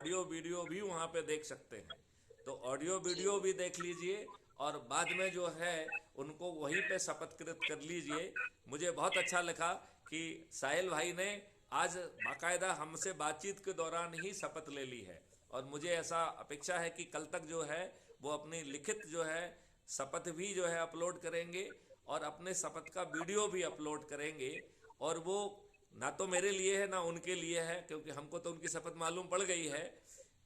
Audio video भी वहाँ पे देख सकते हैं। तो ऑडियो वीडियो भी देख लीजिए और बाद में जो है उनको वहीं पे शपथकृत कर लीजिए। मुझे बहुत अच्छा लगा कि साहिल भाई ने आज बाकायदा हमसे बातचीत के दौरान ही शपथ ले ली है, और मुझे ऐसा अपेक्षा है कि कल तक जो है वो अपनी लिखित जो है शपथ भी जो है अपलोड करेंगे और अपने शपथ का वीडियो भी अपलोड करेंगे। और वो ना तो मेरे लिए है ना उनके लिए है, क्योंकि हमको तो उनकी शपथ मालूम पड़ गई है।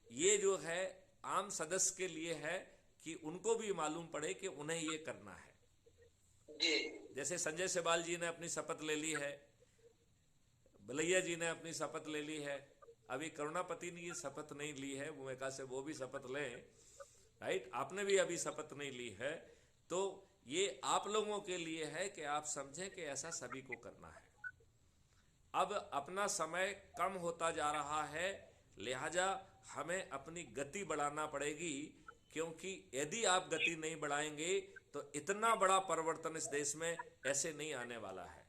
ये जो है आम सदस्य के लिए है कि उनको भी मालूम पड़े कि उन्हें ये करना है। जी जैसे संजय सेवाल जी ने अपनी शपथ ले ली है, बलैया जी ने अपनी शपथ ले ली है, अभी करुणापति ने ये शपथ नहीं ली है, वो मैं कहा से वो भी शपथ लें। राइट, आपने भी अभी शपथ नहीं ली है। तो ये आप लोगों के लिए है कि आप समझें कि ऐसा सभी को करना है। अब अपना समय कम होता जा रहा है, लिहाजा हमें अपनी गति बढ़ाना पड़ेगी, क्योंकि यदि आप गति नहीं बढ़ाएंगे तो इतना बड़ा परिवर्तन इस देश में ऐसे नहीं आने वाला है।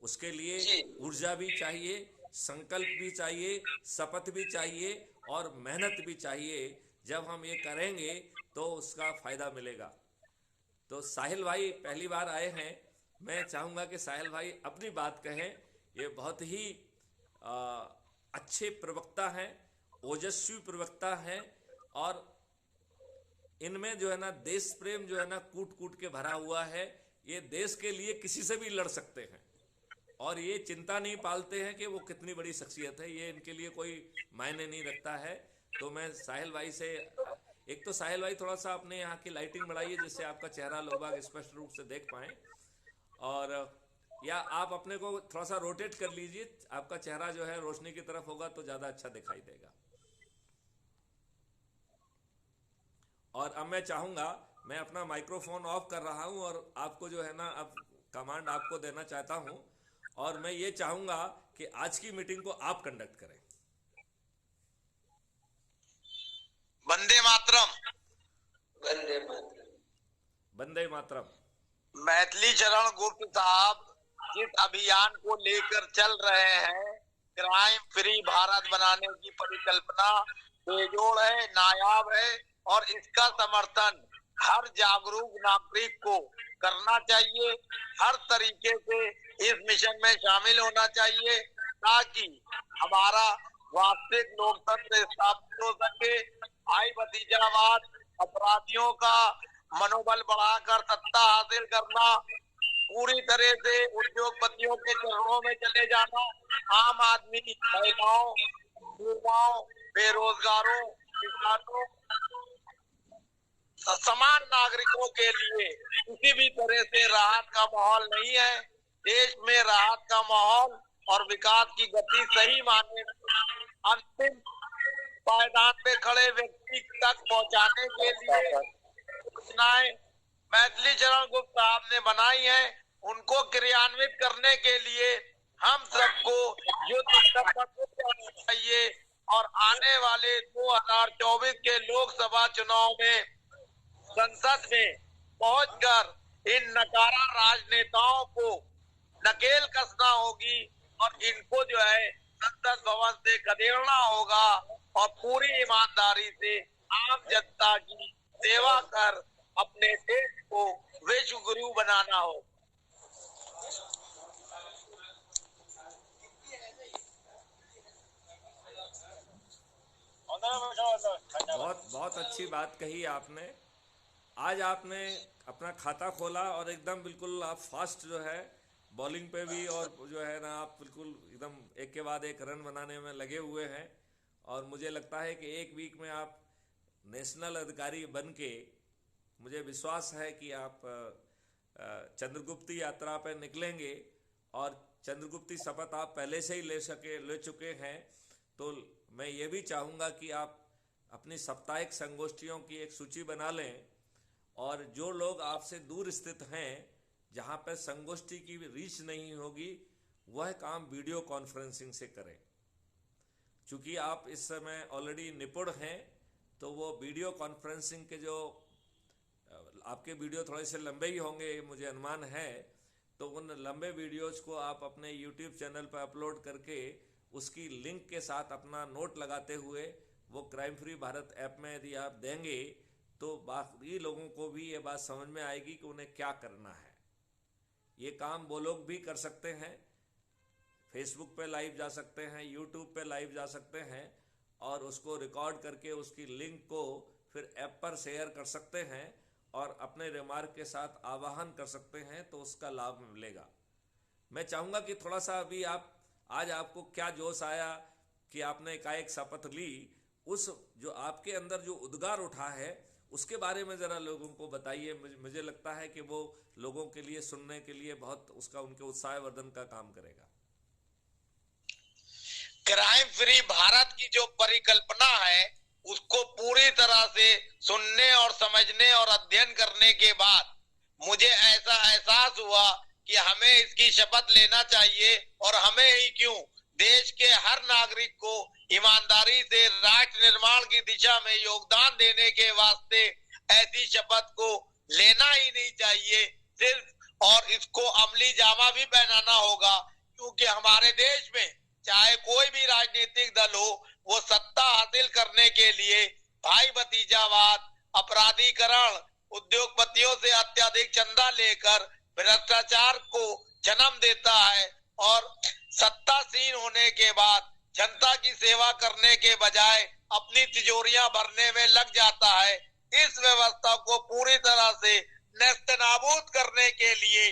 उसके लिए जी ऊर्जा भी चाहिए, संकल्प भी चाहिए, शपथ भी चाहिए और मेहनत भी चाहिए। जब हम ये करेंगे तो उसका फायदा मिलेगा। तो साहिल भाई पहली बार आए हैं, मैं चाहूंगा कि साहिल भाई अपनी बात कहें। ये बहुत ही आ, अच्छे प्रवक्ता हैं, ओजस्वी प्रवक्ता हैं, और इनमें जो है ना देश प्रेम जो है ना कूट कूट के भरा हुआ है। ये देश के लिए किसी से भी लड़ सकते हैं, और ये चिंता नहीं पालते हैं कि वो कितनी बड़ी शख्सियत है, ये इनके लिए कोई मायने नहीं रखता है। तो मैं साहिल भाई से एक तो साहिल भाई थोड़ा सा अपने यहाँ की लाइटिंग बढ़ाइए जिससे आपका चेहरा लोग बाग स्पष्ट रूप से देख पाएं, और या आप अपने को थोड़ा सा रोटेट कर लीजिए, आपका चेहरा जो है रोशनी की तरफ होगा तो ज़्यादा अच्छा दिखाई देगा। और अब मैं चाहूँगा, मैं अपना माइक्रोफोन ऑफ कर रहा हूँ और आपको जो है ना अब कमांड आपको देना चाहता हूँ, और मैं ये चाहूँगा कि आज की मीटिंग को आप कंडक्ट करें। वंदे मातरम। वंदे मातरम। वंदे मातरम। मैथिली चरण गुप्त साहब जिस अभियान को लेकर चल रहे हैं, क्राइम फ्री भारत बनाने की परिकल्पना बेजोड़ है, नायाब है, और इसका समर्थन हर जागरूक नागरिक को करना चाहिए। हर तरीके से इस मिशन में शामिल होना चाहिए ताकि हमारा वास्तविक लोकतंत्र स्थापित हो सके। भाई भतीजावाद, अपराधियों का मनोबल बढ़ाकर सत्ता हासिल करना, पूरी तरह से उद्योगपतियों के चरणों में चले जाना, आम आदमी, महिलाओं, युवाओं, बेरोजगारों, किसानों, समान नागरिकों के लिए किसी भी तरह से राहत का माहौल नहीं है। देश में राहत का माहौल और विकास की गति सही मायने में अंतिम पायदान पे खड़े व्यक्ति तक पहुंचाने के लिए योजनाएं मैथिली चरण गुप्त साहब ने बनाई है, उनको क्रियान्वित करने के लिए हम सबको युद्ध स्तर पर जाना चाहिए। और आने वाले 2024 के लोकसभा चुनाव में संसद में पहुंचकर इन नकारा राजनेताओं को नकेल कसना होगी और इनको जो है संसद भवन से खदेड़ना होगा, और पूरी ईमानदारी से आम जनता की सेवा कर अपने देश को विश्व गुरु बनाना हो। बहुत बहुत अच्छी बात कही आपने। आज आपने अपना खाता खोला और एकदम बिल्कुल आप फास्ट जो है बॉलिंग पे भी, और जो है ना आप बिल्कुल एकदम एक के बाद एक रन बनाने में लगे हुए हैं। और मुझे लगता है कि एक वीक में आप नेशनल अधिकारी बन के, मुझे विश्वास है कि आप चंद्रगुप्ती यात्रा पर निकलेंगे, और चंद्रगुप्ती शपथ आप पहले से ही ले चुके हैं। तो मैं ये भी चाहूँगा कि आप अपनी साप्ताहिक संगोष्ठियों की एक सूची बना लें, और जो लोग आपसे दूर स्थित हैं, जहाँ पर संगोष्ठी की रीच नहीं होगी, वह काम वीडियो कॉन्फ्रेंसिंग से करें। चूँकि आप इस समय ऑलरेडी निपुण हैं, तो वो वीडियो कॉन्फ्रेंसिंग के जो आपके वीडियो थोड़े से लंबे ही होंगे मुझे अनुमान है, तो उन लंबे वीडियोज़ को आप अपने यूट्यूब चैनल पर अपलोड करके उसकी लिंक के साथ अपना नोट लगाते हुए वो क्राइम फ्री भारत ऐप में यदि आप देंगे तो बाकी लोगों को भी ये बात समझ में आएगी कि उन्हें क्या करना है। ये काम वो लोग भी कर सकते हैं, फेसबुक पे लाइव जा सकते हैं, यूट्यूब पे लाइव जा सकते हैं और उसको रिकॉर्ड करके उसकी लिंक को फिर ऐप पर शेयर कर सकते हैं और अपने रिमार्क के साथ आवाहन कर सकते हैं, तो उसका लाभ मिलेगा। मैं चाहूँगा कि थोड़ा सा अभी आज आपको क्या जोश आया कि आपने एकाएक शपथ ली, उस जो आपके अंदर जो उद्गार उठा है उसके बारे में ज़रा लोगों को बताइए। मुझे लगता है कि वो लोगों के लिए सुनने के लिए बहुत उसका उनके उत्साहवर्धन का काम करेगा। क्राइम फ्री भारत की जो परिकल्पना है उसको पूरी तरह से सुनने और समझने और अध्ययन करने के बाद मुझे ऐसा एहसास हुआ कि हमें इसकी शपथ लेना चाहिए और हमें ही क्यों, देश के हर नागरिक को ईमानदारी से राष्ट्र निर्माण की दिशा में योगदान देने के वास्ते ऐसी शपथ को लेना ही नहीं चाहिए सिर्फ, और इसको अमली जामा भी पहनाना होगा, क्योंकि हमारे देश में चाहे कोई भी राजनीतिक दल हो, वो सत्ता हासिल करने के लिए भाई भतीजावाद, अपराधीकरण, उद्योगपतियों से अत्यधिक चंदा लेकर भ्रष्टाचार को जन्म देता है और सत्तासीन होने के बाद जनता की सेवा करने के बजाय अपनी तिजोरियां भरने में लग जाता है। इस व्यवस्था को पूरी तरह से नेस्तनाबूद करने के लिए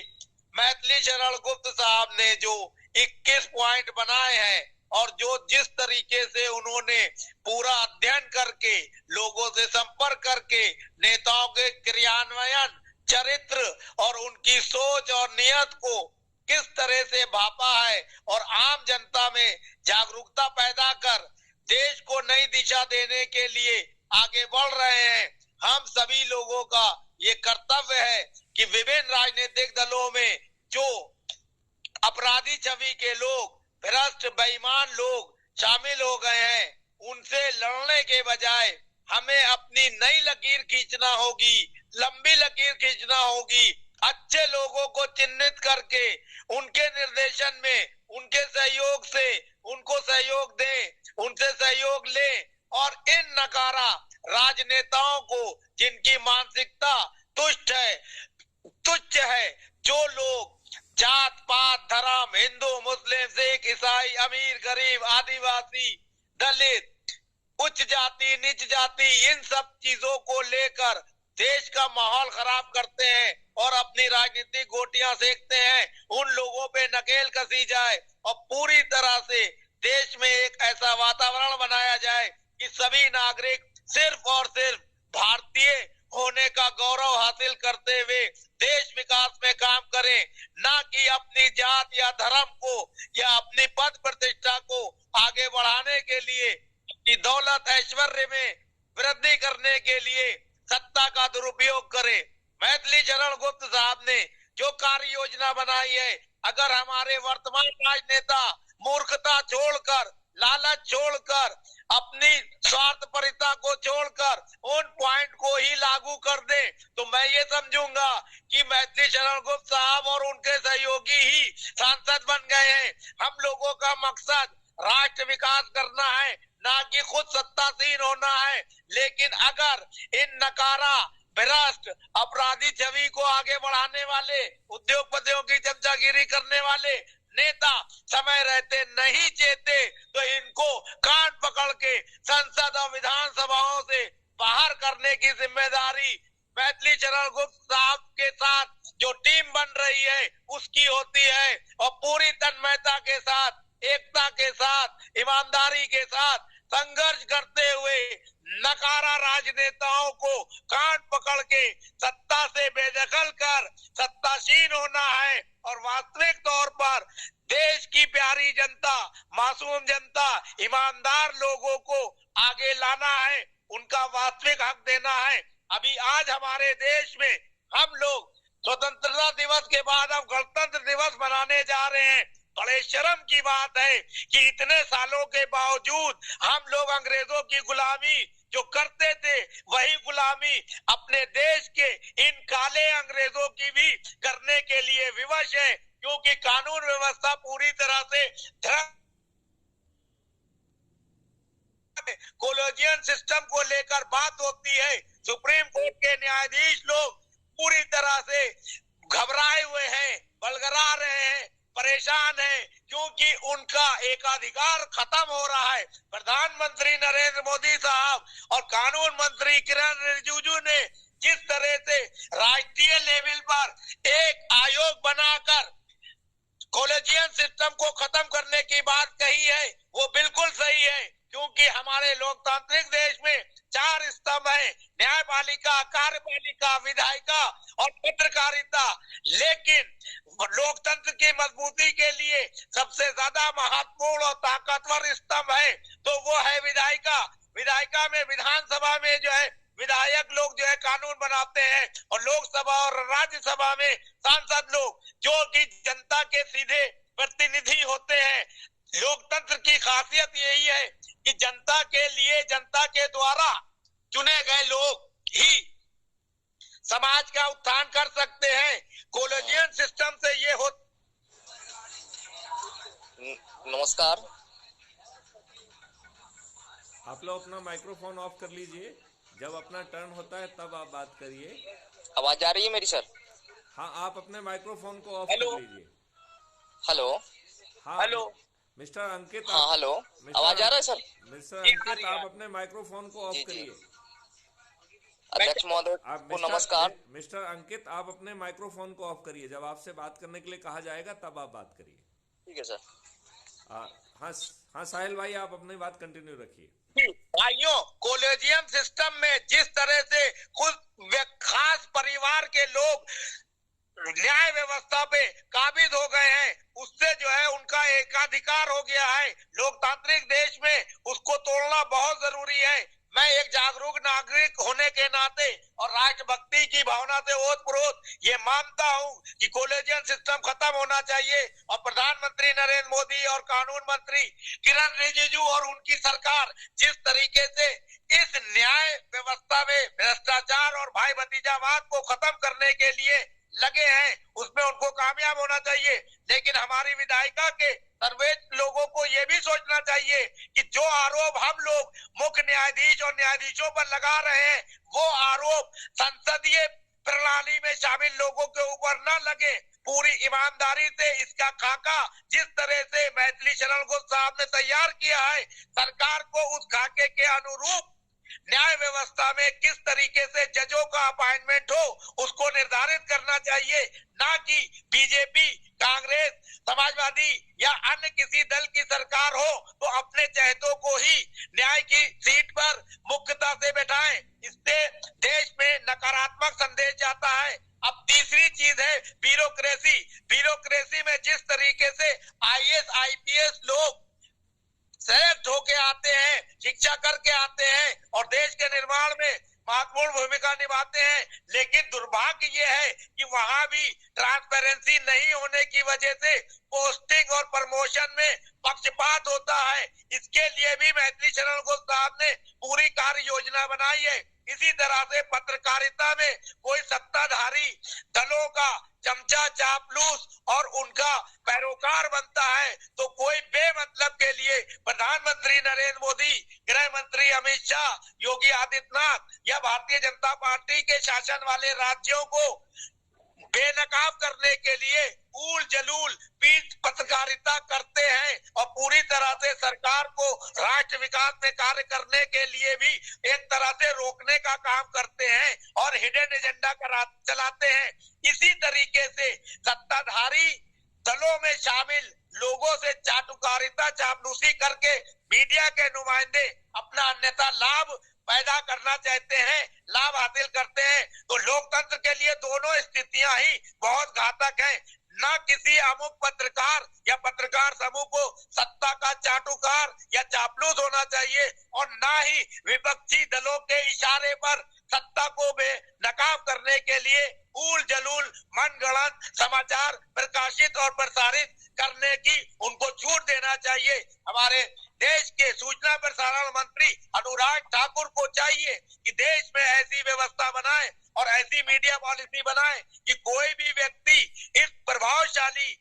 मैथिली शरण गुप्त साहब ने जो 21 पॉइंट बनाए हैं और जो जिस तरीके से उन्होंने पूरा अध्ययन करके, लोगों से संपर्क करके, नेताओं के क्रियान्वयन, चरित्र और उनकी सोच और नियत को किस तरह से भापा है और आम जनता में जागरूकता पैदा कर देश को नई दिशा देने के लिए आगे बढ़ रहे हैं। हम सभी लोगों का ये कर्तव्य है कि विभिन्न राजनीतिक दलों में जो अपराधी छवि के लोग, भ्रष्ट बेईमान लोग शामिल हो गए हैं, उनसे लड़ने के बजाय हमें अपनी नई लकीर खींचना होगी, लंबी लकीर खींचना होगी। अच्छे लोगों को चिन्हित करके उनके निर्देशन में, उनके सहयोग से उनको सहयोग दें, उनसे सहयोग लें और इन नकारा राजनेताओं को, जिनकी मानसिकता तुच्छ है, जो लोग जात पात धर्म, हिंदू मुस्लिम सिख ईसाई, अमीर गरीब, आदिवासी, दलित, उच्च जाति नीच जाति, इन सब चीजों को लेकर देश का माहौल खराब करते हैं और अपनी राजनीतिक गोटियां सेकते हैं, उन लोगों पे नकेल कसी जाए और पूरी तरह से देश में एक ऐसा वातावरण बनाया जाए कि सभी नागरिक सिर्फ और सिर्फ भारतीय होने का गौरव हासिल करते हुए देश विकास में काम करें, ना कि अपनी जात या धर्म को या अपनी पद प्रतिष्ठा को आगे बढ़ाने के लिए, कि दौलत ऐश्वर्य में वृद्धि करने के लिए सत्ता का दुरुपयोग करे। मैथिली शरण गुप्त साहब ने जो कार्य योजना बनाई है, अगर हमारे वर्तमान राजनेता मूर्खता छोड़कर, लालच छोड़कर, अपनी स्वार्थपरता को छोड़कर उन पॉइंट को ही लागू कर दे, तो मैं ये समझूंगा कि मैथिली शरण गुप्त साहब और उनके सहयोगी ही सांसद बन गए हैं। हम लोगों का मकसद राष्ट्र विकास करना है, ना कि खुद सत्तासीन होना है। लेकिन अगर इन नकारा, भ्रष्ट, अपराधी छवि को आगे बढ़ाने वाले, उद्योगपतियों की चमचागिरी करने वाले नेता समय रहते नहीं चेते, तो इनको कान पकड़ के संसद और विधानसभाओं से बाहर करने की जिम्मेदारी मैथिली शरण गुप्त साहब के साथ जो टीम बन रही है उसकी होती है। और पूरी तन्मयता के साथ, एकता के साथ, ईमानदारी के साथ संघर्ष करते हुए नकारा राजनेताओं को कान पकड़ के सत्ता से बेदखल कर सत्तासीन होना है और वास्तविक तौर पर देश की प्यारी जनता, मासूम जनता, ईमानदार लोगों को आगे लाना है, उनका वास्तविक हक देना है। अभी आज हमारे देश में हम लोग स्वतंत्रता दिवस के बाद हम गणतंत्र दिवस मनाने जा रहे हैं। बड़े शर्म की बात है कि इतने सालों के बावजूद हम लोग अंग्रेजों की गुलामी जो करते थे, वही गुलामी अपने देश के इन काले अंग्रेजों की भी करने के लिए विवश है, क्योंकि कानून व्यवस्था पूरी तरह से कॉलेजियन सिस्टम को लेकर बात होती है, सुप्रीम कोर्ट के न्यायाधीश लोग पूरी तरह से घबराए हुए हैं, बलगरा रहे हैं, परेशान हैं, क्योंकि उनका एकाधिकार खत्म हो रहा है। प्रधानमंत्री नरेंद्र मोदी साहब और कानून मंत्री किरण रिजिजू ने जिस तरह से राष्ट्रीय लेवल पर एक आयोग बनाकर कॉलेजियन सिस्टम को खत्म करने की बात कही है, वो बिल्कुल सही है, क्योंकि हमारे लोकतांत्रिक देश में 4 स्तंभ है, न्यायपालिका, कार्यपालिका, विधायिका और पत्रकारिता। लेकिन लोकतंत्र की मजबूती के लिए सबसे ज्यादा महत्वपूर्ण और ताकतवर स्तंभ है तो वो है विधायिका। विधायिका में विधानसभा में जो है विधायक लोग जो है कानून बनाते हैं और लोकसभा और राज्यसभा में सांसद लोग जो कि जनता के सीधे प्रतिनिधि होते हैं। लोकतंत्र की खासियत यही है कि जनता के लिए, जनता के द्वारा चुने गए लोग ही समाज का उत्थान कर सकते हैं। कॉलेजियन सिस्टम से ये हो। नमस्कार, आप लोग अपना माइक्रोफोन ऑफ कर लीजिए, जब अपना टर्न होता है तब आप बात करिए। आवाज आ रही है मेरी सर? हाँ, आप अपने माइक्रोफोन को ऑफ कर लीजिए। हेलो। हाँ हेलो मिस्टर अंकित। हाँ हेलो, आवाज आ रहा है सर? मिस्टर अंकित, आप अपने माइक्रोफोन को ऑफ करिए। अध्यक्ष महोदय को नमस्कार। मिस्टर अंकित, आप अपने माइक्रोफोन को ऑफ करिए, जब आपसे बात करने के लिए कहा जाएगा तब आप बात करिए। ठीक है सर। हाँ साहिल भाई, आप अपनी बात कंटिन्यू रखिए। भाइयों, कॉलेजियम सिस्टम में जिस तरह से कुछ खास परिवार के लोग न्याय व्यवस्था पे काबिज हो गए हैं, उससे जो है उनका एकाधिकार हो गया है। लोकतांत्रिक देश में उसको तोड़ना बहुत जरूरी है। मैं एक जागरूक नागरिक होने के नाते और राष्ट्रभक्ति की भावना से ओतप्रोत ये मानता हूं कि कॉलेजियन सिस्टम खत्म होना चाहिए और प्रधानमंत्री नरेंद्र मोदी और कानून मंत्री किरण रिजिजू और उनकी सरकार जिस तरीके से इस न्याय व्यवस्था में भ्रष्टाचार और भाई भतीजावाद को खत्म करने के लिए लगे हैं, उसमें उनको कामयाब होना चाहिए। लेकिन हमारी विधायिका के सर्वोच्च लोगों को ये भी सोचना चाहिए कि जो आरोप हम लोग मुख्य न्यायाधीश और न्यायाधीशों पर लगा रहे हैं, वो आरोप संसदीय प्रणाली में शामिल लोगों के ऊपर न लगे। पूरी ईमानदारी से इसका खाका जिस तरह से मैथिली शरण घोष साहब ने तैयार किया है, सरकार को उस खाके के अनुरूप न्याय व्यवस्था में किस तरीके से जजों का अपॉइंटमेंट हो उसको निर्धारित करना चाहिए, ना कि बीजेपी, कांग्रेस, समाजवादी या अन्य किसी दल की सरकार हो तो अपने चहेतों को ही न्याय की सीट पर मुख्यता से बैठाएं। इससे देश में नकारात्मक संदेश जाता है। अब तीसरी चीज है ब्यूरोक्रेसी। ब्यूरोक्रेसी में जिस तरीके से आईएएस, आईपीएस लोग सेलेक्ट होके आते हैं, शिक्षा करके आते हैं और देश के निर्माण में महत्वपूर्ण भूमिका निभाते हैं, लेकिन दुर्भाग्य ये है कि वहां भी ट्रांसपेरेंसी नहीं होने की वजह से पोस्टिंग और प्रमोशन में पक्षपात होता है। इसके लिए भी मैथिली शरण घोष साहब ने पूरी कार्य योजना बनाई है। इसी तरह से पत्रकारिता में कोई सत्ताधारी दलों का चमचा, चापलूस और उनका पैरोकार बनता है तो कोई बेमतलब के लिए प्रधानमंत्री नरेंद्र मोदी, गृह मंत्री अमित शाह, योगी आदित्यनाथ या भारतीय जनता पार्टी के शासन वाले राज्यों को बेनकाब करने के लिए ऊल जलूल पीठ पत्रकारिता करते हैं और पूरी तरह से सरकार को राष्ट्र विकास में कार्य करने के लिए भी एक तरह से रोकने का काम करते हैं और हिडन एजेंडा चलाते हैं। इसी तरीके से सत्ताधारी दलों में शामिल लोगों से चाटुकारिता, चापलूसी करके मीडिया के नुमाइंदे अपना अन्यथा लाभ पैदा करना चाहते हैं, लाभ हासिल करते हैं। तो लोकतंत्र के लिए दोनों स्थितियां ही बहुत घातक हैं। न किसी अमुक पत्रकार या पत्रकार समूह को सत्ता का चाटुकार या चापलूस होना चाहिए और न ही विपक्षी दलों के इशारे पर सत्ता को बेनकाब करने के लिए ऊल जलूल मनगढ़ंत समाचार प्रकाशित और प्रसारित करने की उनको छूट देना चाहिए। हमारे देश के सूचना प्रसारण मंत्री अनुराग ठाकुर को चाहिए कि देश में ऐसी व्यवस्था बनाए और ऐसी मीडिया पॉलिसी बनाए कि कोई भी व्यक्ति इस प्रभावशाली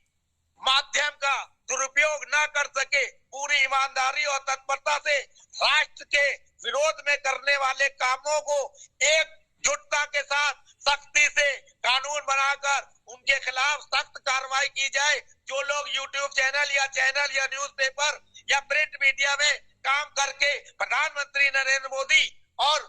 माध्यम का दुरुपयोग ना कर सके। पूरी ईमानदारी और तत्परता से राष्ट्र के विरोध में करने वाले कामों को एकजुटता के साथ सख्ती से कानून बनाकर उनके खिलाफ सख्त कार्रवाई की जाए। जो लोग यूट्यूब चैनल या न्यूज़पेपर या प्रिंट मीडिया में काम करके प्रधानमंत्री नरेंद्र मोदी और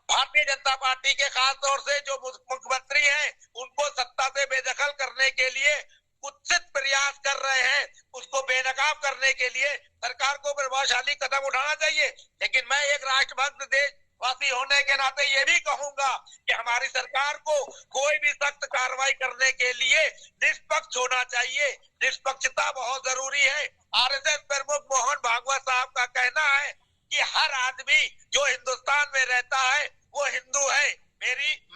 भारतीय जनता पार्टी के खास तौर से जो मुख्यमंत्री हैं उनको सत्ता से बेदखल करने के लिए कुत्सित प्रयास कर रहे हैं, उसको बेनकाब करने के लिए सरकार को प्रभावशाली कदम उठाना चाहिए। लेकिन मैं एक राष्ट्रभक्त देशवासी होने के नाते ये भी कहूंगा कि हमारी सरकार को कोई भी सख्त कार्रवाई करने के लिए निष्पक्ष होना चाहिए। निष्पक्षता बहुत जरूरी है। आरएसएस प्रमुख मोहन भागवत साहब का कहना है कि हर आदमी जो हिंदुस्तान में रहता है वो हिंदू है।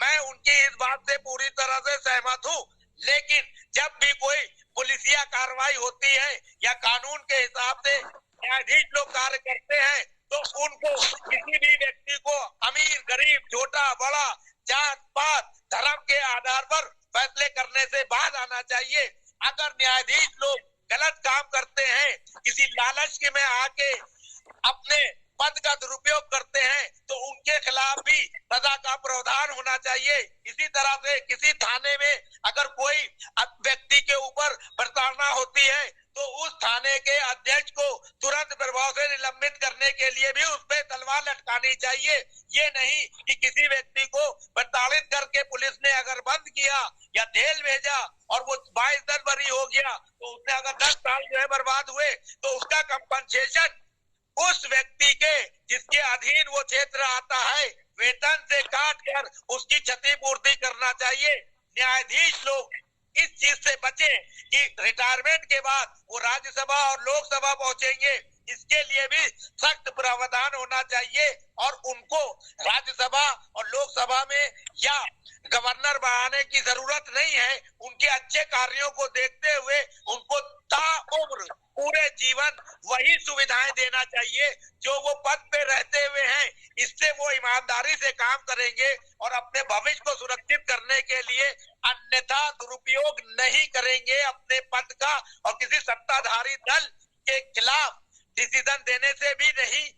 मैं उनकी इस बात से पूरी तरह से सहमत हूँ। लेकिन जब भी कोई पुलिसिया कार्रवाई होती है या कानून के हिसाब से न्यायाधीश लोग कार्य करते हैं तो उनको किसी भी व्यक्ति को अमीर गरीब छोटा बड़ा जात पात धर्म के आधार पर फैसले करने से बाज आना चाहिए। अगर न्यायाधीश लोग गलत काम करते हैं, किसी लालच के में आके अपने पद का दुरुपयोग करते हैं तो उनके खिलाफ भी सजा का प्रावधान होना चाहिए। इसी तरह से किसी थाने में अगर कोई व्यक्ति के ऊपर प्रताड़ना होती है तो उस थाने के अध्यक्ष को तुरंत प्रभाव से निलंबित करने के लिए भी उस पर तलवार लटकानी चाहिए। ये नहीं कि किसी व्यक्ति को प्रताड़ित करके पुलिस ने अगर बंद किया या जेल भेजा और वो 22 बरी हो गया तो उसने अगर 10 साल जो है बर्बाद हुए तो उसका कंपनसेशन उस व्यक्ति के जिसके अधीन वो क्षेत्र आता है वेतन से काट कर उसकी क्षतिपूर्ति करना चाहिए। न्यायाधीश लोग इस चीज से बचे कि रिटायरमेंट के बाद वो राज्यसभा और लोकसभा पहुंचेंगे, इसके लिए भी सख्त प्रावधान होना चाहिए और उनको राज्यसभा और लोकसभा में या गवर्नर बनाने की जरूरत नहीं है। उनके अच्छे कार्यों को देखते हुए उनको ताउम्र पूरे जीवन वही सुविधाएं देना चाहिए जो वो पद पे रहते हुए हैं। इससे वो ईमानदारी से काम करेंगे और अपने भविष्य को सुरक्षित करने के लिए अन्यथा दुरुपयोग नहीं करेंगे अपने पद का और किसी सत्ताधारी दल के खिलाफ डिसीजन देने से भी नहीं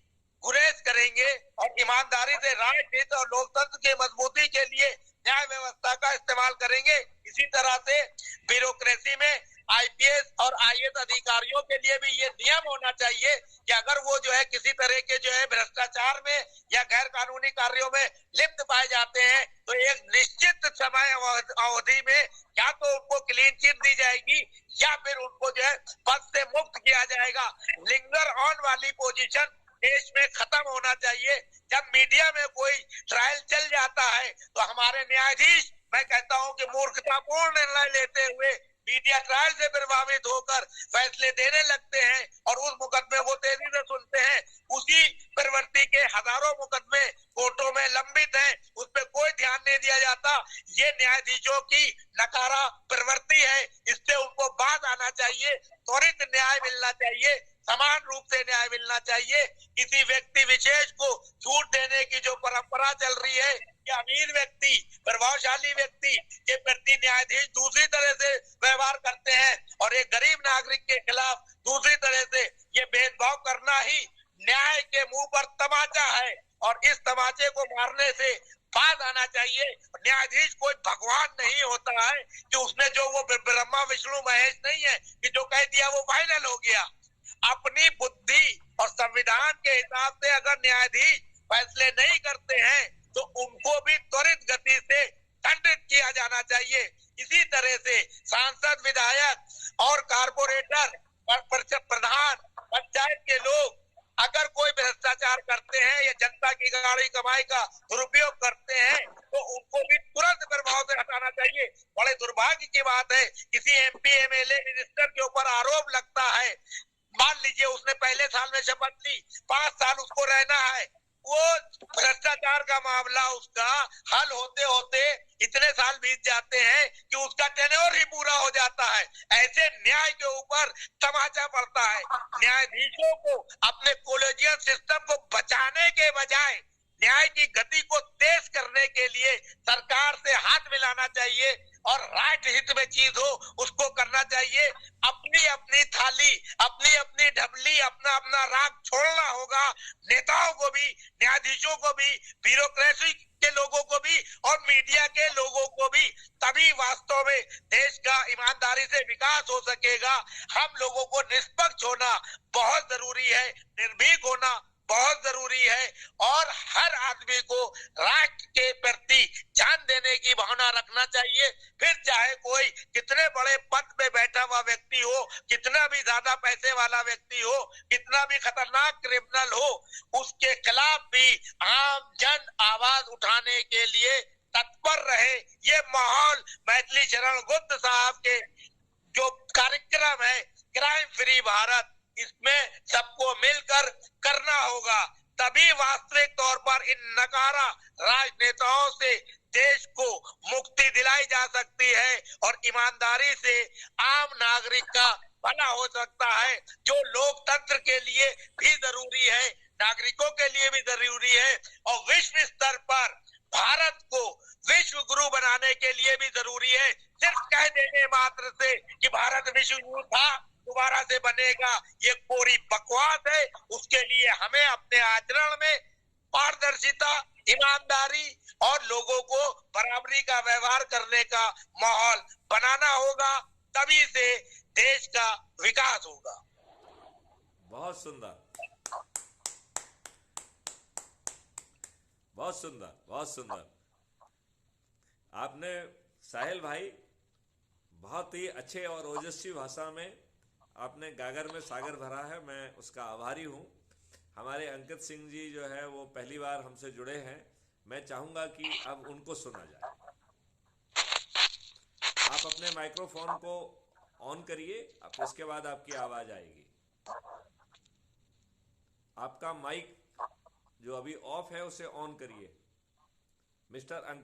गुरेज करेंगे और ईमानदारी से राष्ट्र और लोकतंत्र के मजबूती के लिए न्याय व्यवस्था का इस्तेमाल करेंगे। इसी तरह से ब्यूरोक्रेसी में आईपीएस और आईएएस अधिकारियों के लिए भी ये नियम होना चाहिए कि अगर वो जो है किसी तरह के जो है भ्रष्टाचार में या गैर कानूनी कार्यों में लिप्त पाए जाते हैं तो एक निश्चित समय अवधि में या तो उनको क्लीन चिट दी जाएगी या फिर उनको जो है पद से मुक्त किया जाएगा। लिंगर ऑन वाली पोजीशन देश में खत्म होना चाहिए। जब मीडिया में कोई ट्रायल चल जाता है तो हमारे न्यायाधीश, मैं कहता हूं कि मूर्खतापूर्ण निर्णय लेते हुए मीडिया ट्रायल से प्रभावित होकर फैसले देने लगते हैं और उस मुकदमे को तेजी से सुनते हैं। उसी प्रवृत्ति के हजारों मुकदमे कोर्टों में लंबित हैं, उस पर कोई ध्यान नहीं दिया जाता। ये न्यायाधीशों की नकारा प्रवृत्ति है, इससे उनको बाज आना चाहिए। त्वरित न्याय मिलना चाहिए, समान रूप से न्याय मिलना चाहिए। किसी व्यक्ति विशेष को छूट देने की जो परंपरा चल रही है कि अमीर व्यक्ति प्रभावशाली व्यक्ति के प्रति न्यायाधीश दूसरी तरह से व्यवहार करते हैं और एक गरीब नागरिक के खिलाफ दूसरी तरह से ये भेदभाव करना ही न्याय के मुंह पर तमाचा है और इस तमाचे को मारने से बाज आना चाहिए। न्यायाधीश कोई भगवान नहीं होता है कि उसने जो वो ब्रह्मा विष्णु महेश नहीं है कि जो कह दिया वो फाइनल हो गया। अपनी बुद्धि और संविधान के हिसाब से अगर न्यायाधीश फैसले नहीं करते हैं तो उनको भी त्वरित गति से दंडित किया जाना चाहिए। इसी तरह से सांसद, विधायक और कारपोरेटर, प्रधान, पंचायत के लोग अगर कोई भ्रष्टाचार करते हैं या जनता की गाड़ी कमाई का दुरुपयोग करते हैं तो उनको भी तुरंत प्रभाव से हटाना चाहिए। बड़े दुर्भाग्य की बात है, किसी एमपी, एमएलए, मिनिस्टर के ऊपर आरोप लगता है, मान लीजिए उसने पहले साल में शपथ ली, 5 साल उसको रहना है, वो भ्रष्टाचार का मामला उसका हल होते होते इतने साल बीत जाते हैं कि उसका टेन्योर ही पूरा हो जाता है। ऐसे न्याय के ऊपर तमाचा पड़ता है। न्यायाधीशों को अपने कॉलेजियन सिस्टम को बचाने के बजाय न्याय की गति को तेज करने के लिए सरकार से हाथ मिलाना चाहिए। और राष्ट्र हित में चीज हो उसको करना चाहिए। अपनी अपनी थाली, अपनी अपनी ढबली, अपना अपना राग छोड़ना होगा। नेताओं को भी, न्यायाधीशों को भी, ब्यूरोक्रेसी के लोगों को भी और मीडिया के लोगों को भी, तभी वास्तव में देश का ईमानदारी से विकास हो सकेगा। हम लोगों को निष्पक्ष होना बहुत जरूरी है, निर्भीक होना बहुत जरूरी है और हर आदमी को राष्ट्र के प्रति जान देने की भावना रखना चाहिए। फिर चाहे कोई कितने बड़े पद पे बैठा हुआ व्यक्ति हो, कितना भी ज्यादा पैसे वाला व्यक्ति हो, कितना भी खतरनाक क्रिमिनल हो, उसके खिलाफ भी आम जन आवाज उठाने के लिए तत्पर रहे। ये माहौल मैथिली शरण गुप्त साहब के जो कार्यक्रम है क्राइम फ्री भारत, इसमें सबको मिलकर करना होगा, तभी वास्तविक तौर पर इन नकारा राजनेताओं से देश को मुक्ति दिलाई जा सकती है और ईमानदारी से आम नागरिक का भला हो सकता है, जो लोकतंत्र के लिए भी जरूरी है, नागरिकों के लिए भी जरूरी है और विश्व स्तर पर भारत को विश्व गुरु बनाने के लिए भी जरूरी है। सिर्फ कह देने मात्र से कि भारत विश्व गुरु था, दोबारा से बनेगा, ये पूरी बकवास है। उसके लिए हमें अपने आचरण में पारदर्शिता, ईमानदारी और लोगों को बराबरी का व्यवहार करने का माहौल बनाना होगा, तभी से देश का विकास होगा। बहुत सुंदर, बहुत सुंदर, बहुत सुंदर। आपने साहिल भाई बहुत ही अच्छे और ओजस्वी भाषा में आपने गागर में सागर भरा है, मैं उसका आभारी हूँ। हमारे अंकित सिंह जी जो है वो पहली बार हमसे जुड़े हैं, मैं चाहूँगा कि अब उनको सुना जाए। आप अपने माइक्रोफोन को ऑन करिए, अब इसके बाद आपकी आवाज़ आएगी। आपका माइक जो अभी ऑफ है उसे ऑन करिए मिस्टर अंकित।